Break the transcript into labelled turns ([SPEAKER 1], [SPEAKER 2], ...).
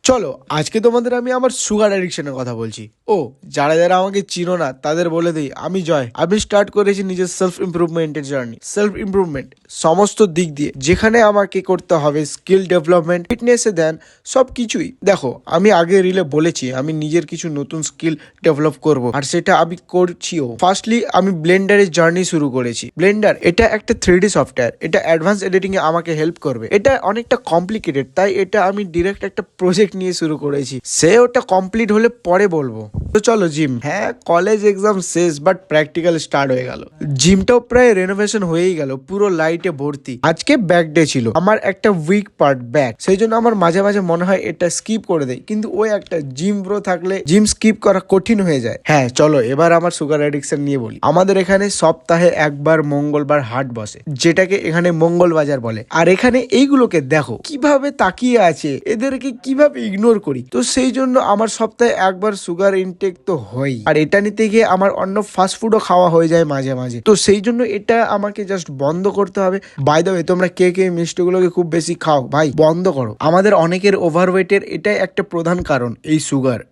[SPEAKER 1] চলো আজকে তোমাদের আমি আমার সুগার অ্যাডিকশনের কথা বলছি। ও যারা যারা আমাকে চিনো না তাদের বলে দিই, আমি জয়। আমি স্টার্ট করেছি নিজের সেলফ ইমপ্রুভমেন্টের জার্নি। সেলফ ইমপ্রুভমেন্ট সমস্ত দিক দিয়ে, যেখানে আমাকে করতে হবে স্কিল ডেভেলপমেন্ট, ফিটনেসে দেন সব কিছুই। দেখো আমি আগে রিলে বলেছি আমি নিজের কিছু নতুন স্কিল ডেভেলপ করব, আর সেটা আমি করছিও। ফার্স্টলি আমি ব্লেন্ডারের জার্নি শুরু করেছি। ব্লেন্ডার এটা একটা 3D সফটওয়্যার, এটা অ্যাডভান্স এডিটিং এ আমাকে হেল্প করবে। এটা অনেকটা কমপ্লিকেটেড, তাই এটা আমি ডিরেক্ট একটা প্রজেক্ট নিয়ে শুরু করেছি। সে ওটা কমপ্লিট হলে পরে বলবো। তো চলো জিম। হ্যাঁ কলেজ এক্সাম শেষ, বাট প্র্যাকটিক্যাল স্টার্ট হয়ে গেল। জিমটাও প্রায় রেনোভেশন হয়েই গেল, পুরো লাইটে ভর্তি। আজকে ব্যাক ডে ছিল, আমার একটা উইক পার্ট ব্যাক, সেই জন্য আমার মাঝে মাঝে মনে হয় এটা স্কিপ করে দেয়, কিন্তু ওই একটা জিম ব্রো থাকলে জিম স্কিপ করা কঠিন হয়ে যায়। হ্যাঁ চলো এবার আমার সুগার অ্যাডিকশন নিয়ে বলি। আমাদের এখানে সপ্তাহে একবার মঙ্গলবার হাট বসে, যেটাকে এখানে মঙ্গল বাজার বলে। আর এখানে এইগুলোকে দেখো কিভাবে তাকিয়ে আছে, এদেরকে কিভাবে ইগনোর করি। তো সেই জন্য আমার সপ্তাহে একবার সুগার ইনটেক তো হয়, আর এটা নিতে গিয়ে আমার অন্য ফাস্ট ফুডও খাওয়া হয়ে যায় মাঝে মাঝে। তো সেই জন্য এটা আমাকে জাস্ট বন্ধ করতে হবে। বাই দ্য ওয়ে, তোমরা কে কে মিষ্টিগুলোকে খুব বেশি খাও, ভাই বন্ধ করো। আমাদের অনেকের ওভারওয়েটের এটাই একটা প্রধান কারণ, এই সুগার।